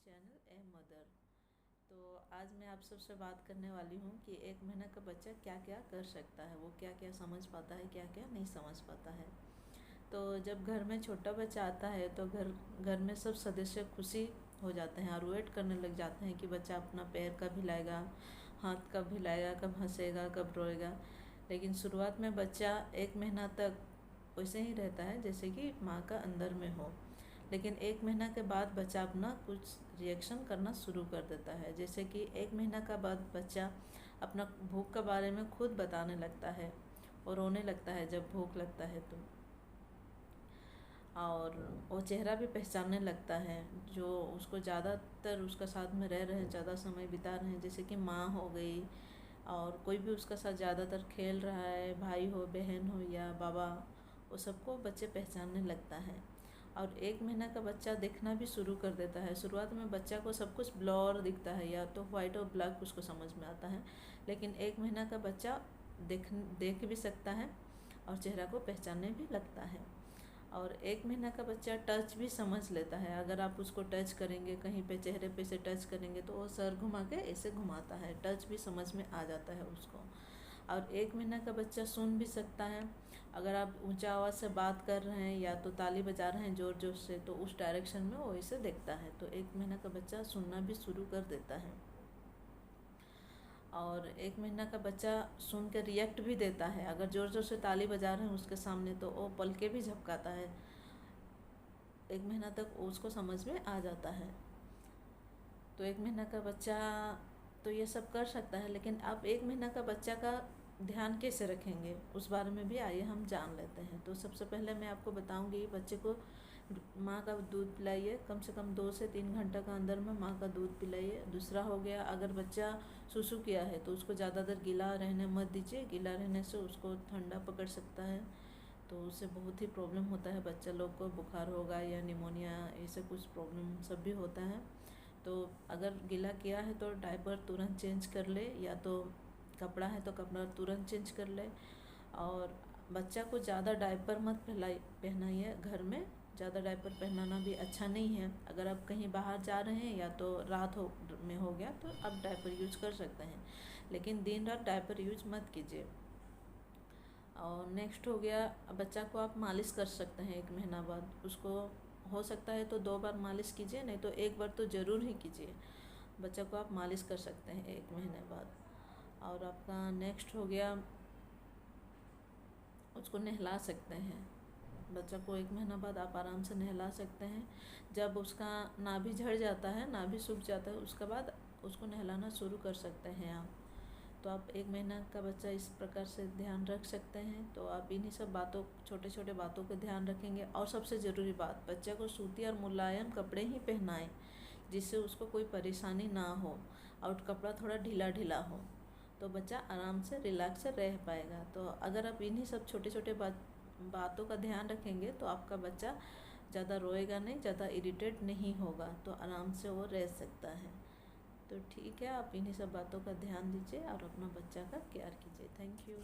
Channel a mother. तो आज मैं आप सबसे बात करने वाली हूँ कि 1 महीना का बच्चा क्या क्या कर सकता है, वो क्या क्या समझ पाता है, क्या क्या नहीं समझ पाता है। तो जब घर में छोटा बच्चा आता है तो घर में सब सदस्य खुशी हो जाते हैं और वेट करने लग जाते हैं कि बच्चा अपना पैर कब हिलाएगा, हाथ कब हिलाएगा, कब हंसेगा, कब रोएगा। लेकिन शुरुआत में बच्चा 1 महीना तक वैसे ही रहता है जैसे कि माँ का अंदर में हो। लेकिन 1 महीना के बाद बच्चा अपना कुछ रिएक्शन करना शुरू कर देता है। जैसे कि 1 महीना का बाद बच्चा अपना भूख के बारे में खुद बताने लगता है और रोने लगता है जब भूख लगता है तो। और वो चेहरा भी पहचानने लगता है जो उसको ज़्यादातर उसका साथ में रह रहे हैं, ज़्यादा समय बिता रहे हैं, जैसे कि माँ हो गई और कोई भी उसका साथ ज़्यादातर खेल रहा है, भाई हो, बहन हो या बाबा, वो सबको बच्चे पहचानने लगता है। और 1 महीना का बच्चा देखना भी शुरू कर देता है। शुरुआत में बच्चा को सब कुछ ब्लर दिखता है, या तो वाइट और ब्लैक उसको समझ में आता है। लेकिन 1 महीना का बच्चा देख भी सकता है और चेहरा को पहचानने भी लगता है। और 1 महीना का बच्चा टच भी समझ लेता है। अगर आप उसको टच करेंगे, कहीं पे चेहरे पे से टच करेंगे तो वो सर घुमा के ऐसे घुमाता है, टच भी समझ में आ जाता है उसको। और 1 महीना का बच्चा सुन भी सकता है। अगर आप ऊंचा आवाज़ से बात कर रहे हैं या तो ताली बजा रहे हैं ज़ोर ज़ोर से, तो उस डायरेक्शन में वो इसे देखता है। तो 1 महीना का बच्चा सुनना भी शुरू कर देता है। और 1 महीना का बच्चा सुन के रिएक्ट भी देता है। अगर ज़ोर ज़ोर से ताली बजा रहे हैं उसके सामने तो वो पलके भी झपकाता है। 1 महीना तक उसको समझ में आ जाता है। तो 1 महीना का बच्चा तो ये सब कर सकता है। लेकिन आप 1 महीना का बच्चा का ध्यान कैसे रखेंगे उस बारे में भी आइए हम जान लेते हैं। तो सबसे पहले मैं आपको बताऊंगी, बच्चे को माँ का दूध पिलाइए, कम से कम 2 से 3 घंटा का अंदर में माँ का दूध पिलाइए। दूसरा हो गया, अगर बच्चा सुसु किया है तो उसको ज़्यादा देर गीला रहने मत दीजिए। गीला रहने से उसको ठंडा पकड़ सकता है, तो उससे बहुत ही प्रॉब्लम होता है। बच्चा लोग को बुखार होगा या निमोनिया, ऐसे कुछ प्रॉब्लम सब भी होता है। तो अगर गीला किया है तो डायपर तुरंत चेंज कर ले, या तो कपड़ा है तो कपड़ा तुरंत चेंज कर ले। और बच्चा को ज़्यादा डायपर मत पहनाइए। घर में ज़्यादा डायपर पहनाना भी अच्छा नहीं है। अगर आप कहीं बाहर जा रहे हैं या तो रात में हो गया तो आप डायपर यूज कर सकते हैं, लेकिन दिन रात डायपर यूज मत कीजिए। और नेक्स्ट हो गया, बच्चा को आप मालिश कर सकते हैं 1 महीना बाद। उसको हो सकता है तो 2 बार मालिश कीजिए, नहीं तो 1 बार तो ज़रूर ही कीजिए। बच्चा को आप मालिश कर सकते हैं 1 महीने बाद। और आपका नेक्स्ट हो गया, उसको नहला सकते हैं। बच्चा को 1 महीना बाद आप आराम से नहला सकते हैं। जब उसका नाभि झड़ जाता है, नाभि सूख जाता है, उसके बाद उसको नहलाना शुरू कर सकते हैं आप। तो आप 1 महीना का बच्चा इस प्रकार से ध्यान रख सकते हैं। तो आप इन्हीं सब बातों, छोटे छोटे बातों का ध्यान रखेंगे। और सबसे ज़रूरी बात, बच्चे को सूती और मुलायम कपड़े ही पहनाएं जिससे उसको कोई परेशानी ना हो, और कपड़ा थोड़ा ढीला ढीला हो, तो बच्चा आराम से रिलैक्स से रह पाएगा। तो अगर आप इन्हीं सब छोटे छोटे बातों का ध्यान रखेंगे तो आपका बच्चा ज़्यादा रोएगा नहीं, ज़्यादा इरिटेट नहीं होगा, तो आराम से वो रह सकता है। तो ठीक है, आप इन्हीं सब बातों का ध्यान दीजिए और अपना बच्चा का केयर कीजिए। Thank you.